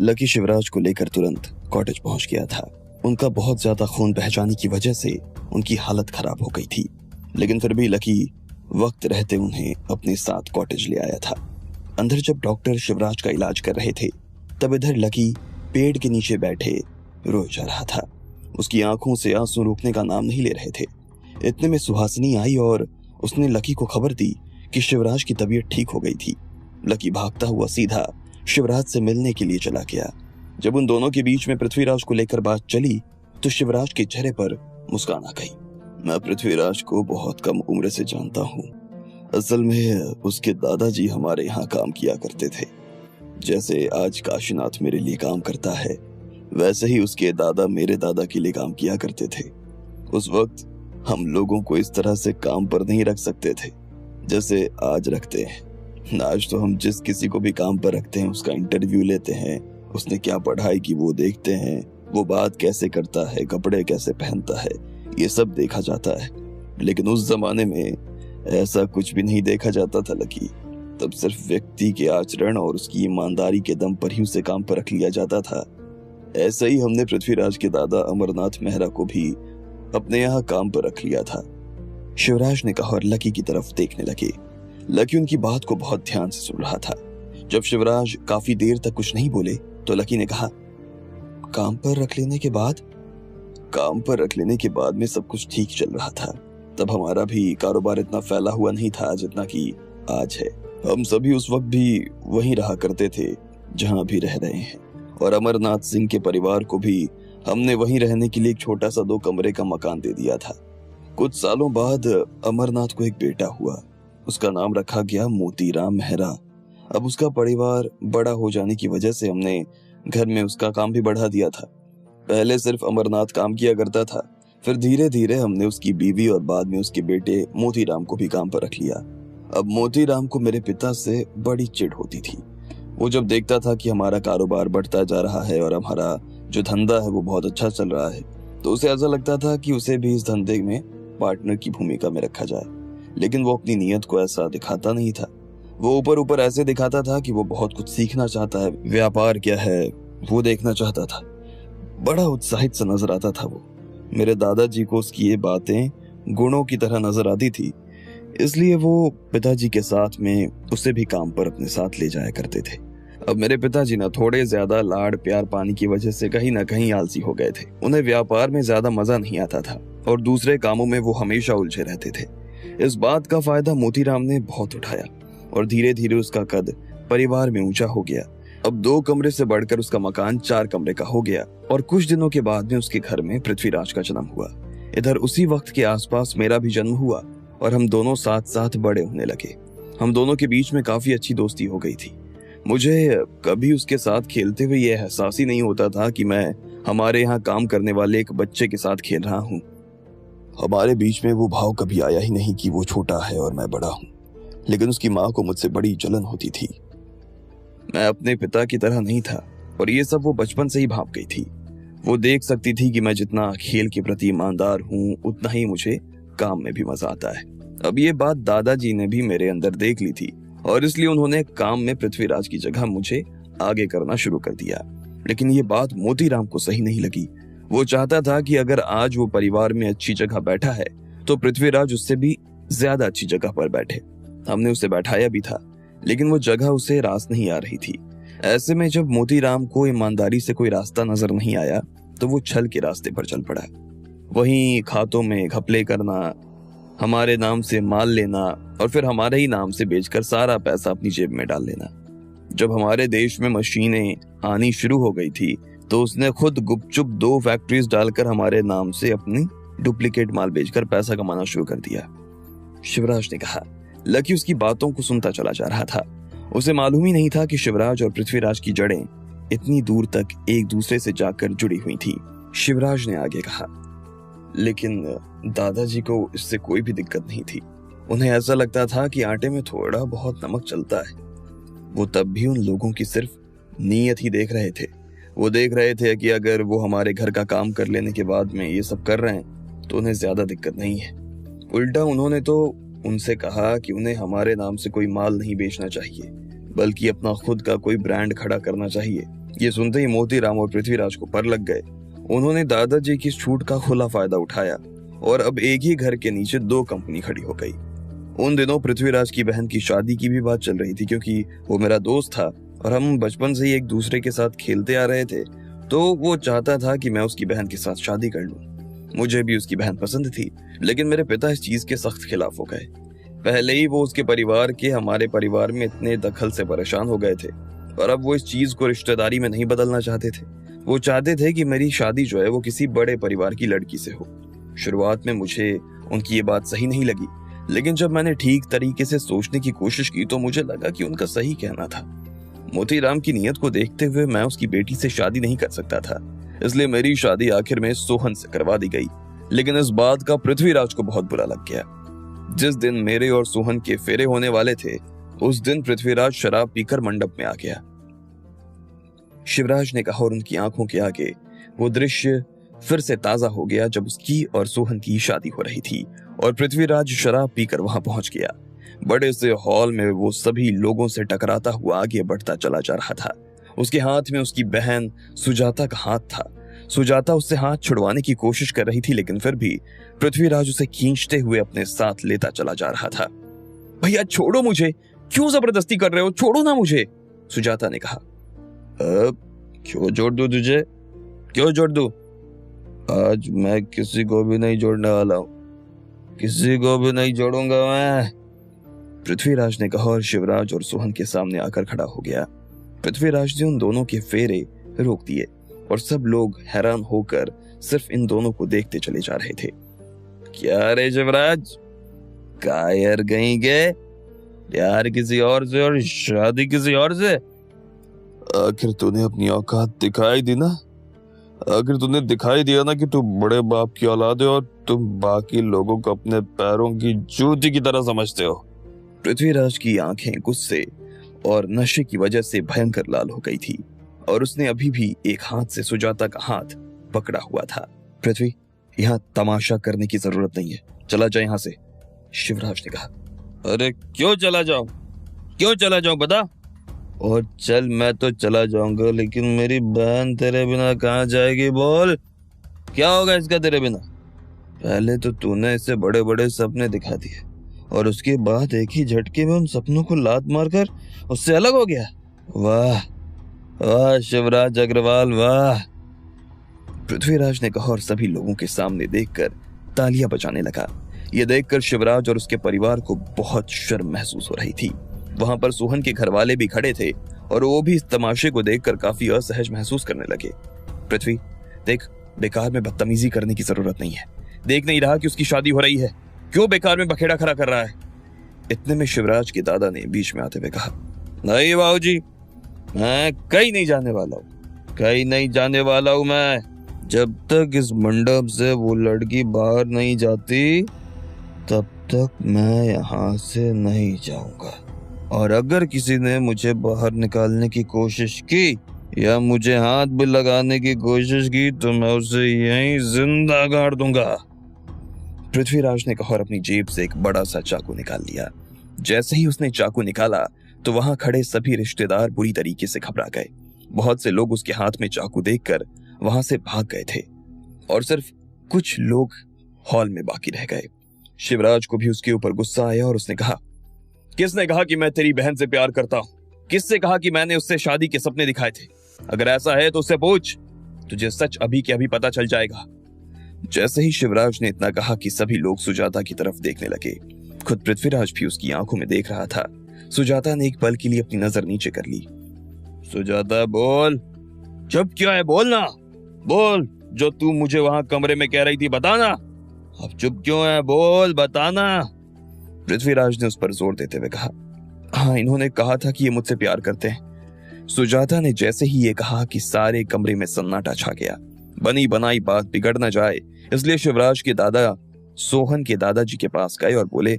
Lucky Shivraj को लेकर तुरंत कॉटेज पहुंच गया था। उनका बहुत ज्यादा खून बह जाने की वजह से उनकी हालत खराब हो गई थी, लेकिन फिर भी लकी वक्त रहते उन्हें अपने साथ कॉटेज ले आया था। अंदर जब डॉक्टर शिवराज का इलाज कर रहे थे, तब इधर लकी पेड़ के नीचे बैठे रोए जा रहा था। उसकी आंखों से आंसू रुकने का नाम नहीं ले रहे थे। इतने में सुहासिनी आई और उसने लकी को खबर दी कि शिवराज की तबीयत ठीक हो गई थी। लकी भागता हुआ सीधा शिवराज से मिलने के लिए चला गया। जब उन दोनों के बीच में पृथ्वीराज को लेकर बात चली तो शिवराज के चेहरे पर मुस्कान आ गई। मैं पृथ्वीराज को बहुत कम उम्र से जानता हूँ। असल में उसके दादाजी हमारे यहाँ काम किया करते थे। जैसे आज काशीनाथ मेरे लिए काम करता है, वैसे ही उसके दादा मेरे दादा के लिए काम किया करते थे। उस वक्त हम लोगों को इस तरह से काम पर नहीं रख सकते थे जैसे आज रखते हैं। आज तो हम जिस किसी को भी काम पर रखते हैं उसका इंटरव्यू लेते हैं, उसने क्या पढ़ाई की वो देखते हैं, वो बात कैसे करता है, कपड़े कैसे पहनता है, ये सब देखा जाता है। लेकिन उस जमाने में ऐसा कुछ भी नहीं देखा जाता था लकी। तब सिर्फ व्यक्ति के आचरण और उसकी ईमानदारी के दम पर ही उसे काम पर रख लिया जाता था। ऐसे ही हमने पृथ्वीराज के दादा अमरनाथ मेहरा को भी अपने यहाँ काम पर रख लिया था, शिवराज ने कहा और लकी की तरफ देखने लगे। लकी उनकी बात को बहुत ध्यान से सुन रहा था। जब शिवराज काफी देर तक कुछ नहीं बोले तो लकी ने कहा, काम पर रख लेने के बाद? काम पर रख लेने के बाद में सब कुछ ठीक चल रहा था। तब हमारा भी कारोबार इतना फैला हुआ नहीं था जितना कि आज है। हम सभी उस वक्त भी वहीं रहा करते थे जहां अभी रह रहे हैं, और अमरनाथ सिंह के परिवार को भी हमने वहीं रहने के लिए एक छोटा सा 2 कमरे का मकान दे दिया था। कुछ सालों बाद अमरनाथ को एक बेटा हुआ। उसका नाम रखा गया मोतीराम मेहरा। अब उसका परिवार बड़ा हो जाने की वजह से हमने घर में उसका काम भी बढ़ा दिया था। पहले सिर्फ अमरनाथ काम किया करता था, फिर धीरे धीरे हमने उसकी बीवी और बाद में उसके बेटे मोतीराम को भी काम पर रख लिया। अब मोतीराम को मेरे पिता से बड़ी चिढ़ होती थी। वो जब देखता था कि हमारा कारोबार बढ़ता जा रहा है और हमारा जो धंधा है वो बहुत अच्छा चल रहा है, तो उसे ऐसा लगता था कि उसे भी इस धंधे में पार्टनर की भूमिका में रखा जाए। लेकिन वो अपनी नीयत को ऐसा दिखाता नहीं था। वो ऊपर ऊपर ऐसे दिखाता था कि वो बहुत कुछ सीखना चाहता है, व्यापार क्या है वो देखना चाहता था। बड़ा उत्साहित सा नजर आता था वो। मेरे दादाजी को उसकी ये बातें गुणों की तरह नजर आती थी, इसलिए वो पिताजी के साथ में उसे भी काम पर अपने साथ ले जाया करते थे। अब मेरे पिताजी ना थोड़े ज्यादा लाड़ प्यार पाने की वजह से कहीं ना कहीं आलसी हो गए थे। उन्हें व्यापार में ज्यादा मजा नहीं आता था और दूसरे कामों में वो हमेशा उलझे रहते थे। इस बात का फायदा मोतीराम ने बहुत उठाया और धीरे धीरे उसका कद परिवार में ऊंचा हो गया। अब 2 कमरे से बढ़कर उसका मकान 4 कमरे का हो गया और कुछ दिनों के बाद में उसके घर में पृथ्वीराज का जन्म हुआ। इधर उसी वक्त के आसपास मेरा भी जन्म हुआ और हम दोनों साथ साथ बड़े होने लगे। हम दोनों के बीच में काफी अच्छी दोस्ती हो गई थी। मुझे कभी उसके साथ खेलते हुए यह एहसास ही नहीं होता था कि मैं हमारे यहाँ काम करने वाले एक बच्चे के साथ खेल रहा हूँ। हमारे बीच में वो भाव कभी आया ही नहीं कि वो छोटा है और मैं बड़ा हूँ। लेकिन उसकी माँ को मुझसे बड़ी जलन होती थी। मैं अपने पिता की तरह नहीं था और ये सब वो बचपन से ही भाप गई थी। वो देख सकती थी कि मैं जितना खेल के प्रति ईमानदार हूँ उतना ही मुझे काम में भी मजा आता है। अब ये बात दादाजी ने भी मेरे अंदर देख ली थी और इसलिए उन्होंने काम में पृथ्वीराज की जगह मुझे आगे करना शुरू कर दिया। लेकिन ये बात मोतीराम को सही नहीं लगी। वो चाहता था कि अगर आज वो परिवार में अच्छी जगह बैठा है तो पृथ्वीराज उससे भी ज्यादा अच्छी जगह पर बैठे। हमने उसे बैठाया भी था, लेकिन वो जगह उसे रास नहीं आ रही थी। ऐसे में जब मोतीराम को ईमानदारी से कोई रास्ता नजर नहीं आया तो वो छल के रास्ते पर चल पड़ा। वहीं खातों में घपले करना, हमारे नाम से माल लेना और फिर हमारे ही नाम से बेचकर सारा पैसा अपनी जेब में डाल लेना। जब हमारे देश में मशीनें आनी शुरू हो गई थी तो उसने खुद गुपचुप 2 फैक्ट्रीज डालकर हमारे नाम से अपनी डुप्लीकेट माल बेचकर पैसा कमाना शुरू कर दिया, शिवराज ने कहा। लकी उसकी बातों को सुनता चला जा रहा था। उसे मालूम ही नहीं था कि शिवराज और पृथ्वीराज की जड़ें इतनी दूर तक एक दूसरे से जाकर जुड़ी हुई थी। शिवराज ने आगे कहा, लेकिन दादाजी को इससे कोई भी दिक्कत नहीं थी। उन्हें ऐसा लगता था कि आटे में थोड़ा बहुत नमक चलता है। वो तब भी उन लोगों की सिर्फ नीयत ही देख रहे थे। वो देख रहे थे कि अगर वो हमारे घर का काम कर लेने के बाद में ये सब कर रहे हैं तो उन्हें ज्यादा दिक्कत नहीं है। उल्टा उन्होंने तो उनसे कहा कि उन्हें हमारे नाम से कोई माल नहीं बेचना चाहिए, बल्कि अपना खुद का कोई ब्रांड खड़ा करना चाहिए ये सुनते ही मोतीराम और पृथ्वीराज को पर लग गए। उन्होंने दादाजी की छूट का खुला फायदा उठाया और अब एक ही घर के नीचे 2 कंपनी खड़ी हो गई। उन दिनों पृथ्वीराज की बहन की शादी की भी बात चल रही थी, क्योंकि वो मेरा दोस्त था और हम बचपन से ही एक दूसरे के साथ खेलते आ रहे थे, तो वो चाहता था कि मैं उसकी बहन के साथ शादी कर लूं। मुझे भी उसकी बहन पसंद थी, लेकिन मेरे पिता इस चीज के सख्त खिलाफ हो गए। पहले ही वो उसके परिवार के हमारे परिवार में इतने दखल से परेशान हो गए थे और अब वो इस चीज को रिश्तेदारी में नहीं बदलना चाहते थे। वो चाहते थे कि मेरी शादी जो है वो किसी बड़े परिवार की लड़की से हो। शुरुआत में मुझे उनकी ये बात सही नहीं लगी, लेकिन जब मैंने ठीक तरीके से सोचने की कोशिश की तो मुझे लगा कि उनका सही कहना था। मोतीराम की नीयत को देखते हुए मैं उसकी बेटी से शादी नहीं कर सकता था, इसलिए मेरी शादी आखिर में सोहन से करवा दी गई। लेकिन इस बात का पृथ्वीराज को बहुत बुरा लग गया। जिस दिन मेरे और सोहन के फेरे होने वाले थे, उस दिन पृथ्वीराज शराब पीकर मंडप में आ गया। शिवराज ने कहा और उनकी आंखों के आगे वो दृश्य फिर से ताजा हो गया जब उसकी और सोहन की शादी हो रही थी और पृथ्वीराज शराब पीकर वहां पहुंच गया। बड़े से हॉल में वो सभी लोगों से टकराता हुआ आगे बढ़ता चला जा रहा था। उसके हाथ में उसकी बहन सुजाता का हाथ था। सुजाता उससे हाथ छुड़वाने की कोशिश कर रही थी, लेकिन फिर भी पृथ्वीराज उसे खींचते हुए अपने साथ लेता चला जा रहा था। भैया छोड़ो मुझे, क्यों जबरदस्ती कर रहे हो, छोड़ो ना मुझे, सुजाता ने कहा। क्यों जोड़ दूं तुझे, क्यों जोड़ दूं? आज मैं किसी को भी नहीं जोड़ने वाला हूं, किसी को भी नहीं जोड़ूंगा मैं, पृथ्वीराज ने कहा और शिवराज और सोहन के सामने आकर खड़ा हो गया। पृथ्वीराज ने उन दोनों के फेरे रोक दिए और सब लोग हैरान होकर सिर्फ इन दोनों को देखते चले जा रहे थे। क्या रे शिवराज, कायर कहीं गए, प्यार किसी और से और शादी किसी और से? आखिर तूने अपनी औकात दिखाई दी ना, आखिर तूने दिखाई दिया ना कि तू बड़े बाप की औलाद है और तुम बाकी लोगों को अपने पैरों की जूती की तरह समझते हो। पृथ्वीराज की आंखें गुस्से और नशे की वजह से भयंकर लाल हो गई थी और उसने अभी भी एक हाथ से सुजाता का हाथ पकड़ा हुआ था। पृथ्वी, यहाँ तमाशा करने की जरूरत नहीं है, चला जाए यहाँ से, शिवराज ने कहा। अरे क्यों चला जाऊं, क्यों चला जाऊं बता? और चल मैं तो चला जाऊंगा, लेकिन मेरी बहन तेरे बिना कहाँ जाएगी, बोल क्या होगा इसका तेरे बिना? पहले तो तूने इसे बड़े बड़े सपने दिखा दिए और उसके बाद एक ही झटके में उन सपनों को लात मारकर उससे अलग हो गया। वाह वाह शिवराज अग्रवाल, वाह, पृथ्वीराज ने कहा और सभी लोगों के सामने देखकर तालियां बजाने लगा। यह देखकर शिवराज और उसके परिवार को बहुत शर्म महसूस हो रही थी। वहां पर सोहन के घर वाले भी खड़े थे और वो भी इस तमाशे को देखकर काफी असहज महसूस करने लगे। पृथ्वी देख, बेकार में बदतमीजी करने की जरूरत नहीं है, देख नहीं रहा कि उसकी शादी हो रही है, क्यों बेकार में बखेड़ा खड़ा कर रहा है? इतने में शिवराज के दादा ने बीच में आते हुए कहा, नहीं बाबूजी, मैं कहीं नहीं जाने वाला हूँ, कहीं नहीं जाने वाला हूँ मैं, जब तक इस मंडप से वो लड़की बाहर नहीं जाती तब तक मैं यहाँ से नहीं जाऊंगा, और अगर किसी ने मुझे बाहर निकालने की कोशिश की या मुझे हाथ भी लगाने की कोशिश की तो मैं उसे यहीं जिंदा गाड़ दूंगा, पृथ्वीराज ने कहा और अपनी जेब से एक बड़ा सा चाकू निकाल लिया। जैसे ही उसने चाकू निकाला तो वहां खड़े सभी रिश्तेदार बुरी तरीके से घबरा गए। बहुत से लोग उसके हाथ में चाकू देखकर वहां से भाग गए थे और सिर्फ कुछ लोग हॉल में बाकी रह गए। शिवराज को भी उसके ऊपर गुस्सा आया और उसने कहा, किसने कहा कि मैं तेरी बहन से प्यार करता हूं? किससे कहा कि मैंने उससे शादी के सपने दिखाए थे? अगर ऐसा है तो उससे पूछ, तुझे सच अभी के अभी पता चल जाएगा। जैसे ही शिवराज ने इतना कहा कि सभी लोग सुजाता की तरफ देखने लगे। खुद पृथ्वीराज भी उसकी आंखों में देख रहा था। सुजाता ने एक पल के लिए अपनी नजर नीचे कर ली। सुजाता बोल, चुप क्यों है, बोलना, बोल, जो तू मुझे वहां कमरे में कह रही थी बताना, अब चुप क्यों है, बोल बताना, पृथ्वीराज ने उस पर जोर देते हुए कहा। हाँ, इन्होंने कहा था कि ये मुझसे प्यार करते हैं। सुजाता ने जैसे ही ये कहा कि सारे कमरे में सन्नाटा छा गया। बनी बनाई बात बिगड़ न जाए इसलिए शिवराज के दादा सोहन के दादाजी के पास गए और बोले,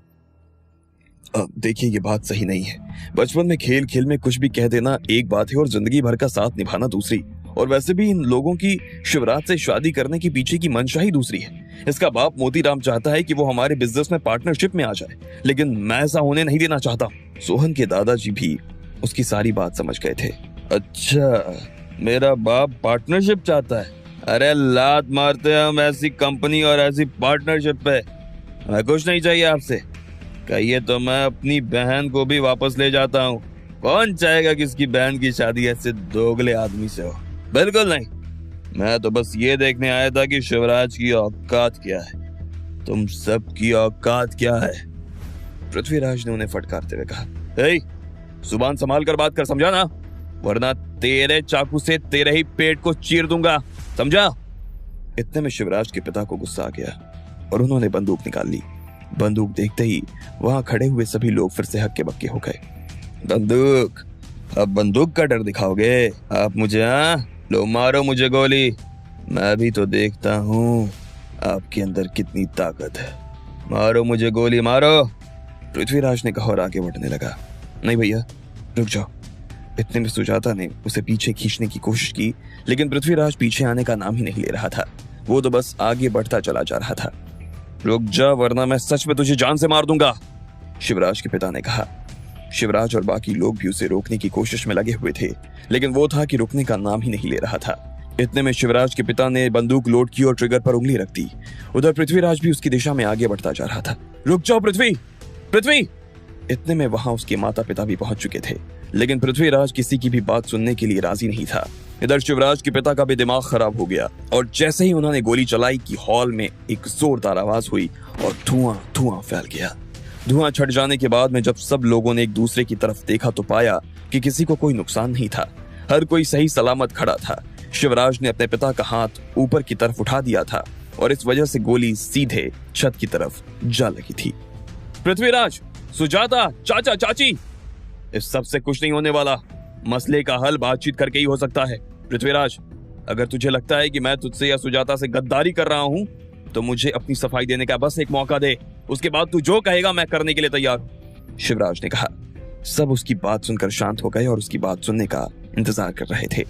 देखिए ये बात सही नहीं है, बचपन में खेल खेल में कुछ भी कह देना एक बात है और जिंदगी भर का साथ निभाना दूसरी, और वैसे भी इन लोगों की शिवराज से शादी करने के पीछे की मंशा ही दूसरी है। इसका बाप मोतीराम चाहता है कि वो हमारे बिजनेस में पार्टनरशिप में आ जाए, लेकिन मैं ऐसा होने नहीं देना चाहता। सोहन के दादाजी भी उसकी सारी बात समझ गए थे। अच्छा, मेरा बाप पार्टनरशिप चाहता है? अरे लात मारते हैं हम ऐसी कंपनी और ऐसी पार्टनरशिप पे। मैं कुछ नहीं चाहिए आपसे, कहिए तो मैं अपनी बहन को भी वापस ले जाता हूँ। कौन चाहेगा कि इसकी बहन की शादी ऐसे दोगले आदमी से हो? बिल्कुल नहीं। मैं तो बस ये देखने आया था कि शिवराज की औकात क्या है। तुम सब की औकात क्या है? पृथ्वीराज ने उन्हें फटकारते हुए कहा, हे, जुबान संभाल कर बात कर, समझा ना? वरना तेरे चाकू से तेरे ही पेट को चीर दूंगा, समझा? इतने में शिवराज के पिता को गुस्सा आ गया और उन्होंने बंदूक निकाल ली। बंदूक देखते ही वहां खड़े हुए सभी लोग फिर से हक्के बक्के हो गए। बंदूक? अब बंदूक का डर दिखाओगे आप मुझे? हाँ, लो मारो मुझे गोली, मैं भी तो देखता हूँ आपके अंदर कितनी ताकत है। मारो मुझे गोली, मारो। पृथ्वीराज ने कहा और आगे बढ़ने लगा। नहीं भैया, रुक जाओ। इतने में सुजाता ने उसे पीछे खींचने की कोशिश की, लेकिन पृथ्वीराज पीछे आने का नाम ही नहीं ले रहा था। वो तो बस आगे बढ़ता चला जा रहा था। रुक जा, वरना मैं सच में तुझे जान से मार दूंगा, शिवराज के पिता ने कहा। शिवराज और बाकी लोग भी उसे रोकने की कोशिश में लगे हुए थे, लेकिन वो था कि रुकने का नाम ही नहीं ले रहा था। इतने में शिवराज के पिता ने बंदूक लोड की और ट्रिगर पर उंगली रख दी। उधर पृथ्वीराज भी उसकी दिशा में आगे बढ़ता जा रहा था। रुक जाओ पृथ्वी, पृथ्वी! इतने में वहां उसके माता पिता भी पहुंच चुके थे, लेकिन पृथ्वीराज किसी की भी बात सुनने के लिए राजी नहीं था। इधर शिवराज के पिता का भी दिमाग खराब हो गया और जैसे ही उन्होंने गोली चलाई कि हॉल में एक जोरदार आवाज हुई और धुआं धुआं फैल गया। धुआं छट जाने के बाद में जब सब लोगों ने एक दूसरे की तरफ देखा तो पाया कि किसी को कोई नुकसान नहीं था। हर कोई सही सलामत खड़ा था। शिवराज ने अपने पिता का हाथ ऊपर की तरफ उठा दिया था और इस वजह से गोली सीधे छत की तरफ जा लगी थी। पृथ्वीराज, सुजाता, चाचा, चाची, इस सब से कुछ नहीं होने वाला। मसले का हल बातचीत करके ही हो सकता है। पृथ्वीराज, अगर तुझे लगता है कि मैं तुझसे या सुजाता से गद्दारी कर रहा हूं तो मुझे अपनी सफाई देने का बस एक मौका दे, उसके बाद तू जो कहेगा मैं करने के लिए तैयार हूं, शिवराज ने कहा। सब उसकी बात सुनकर शांत हो गए और उसकी बात सुनने का इंतजार कर रहे थे।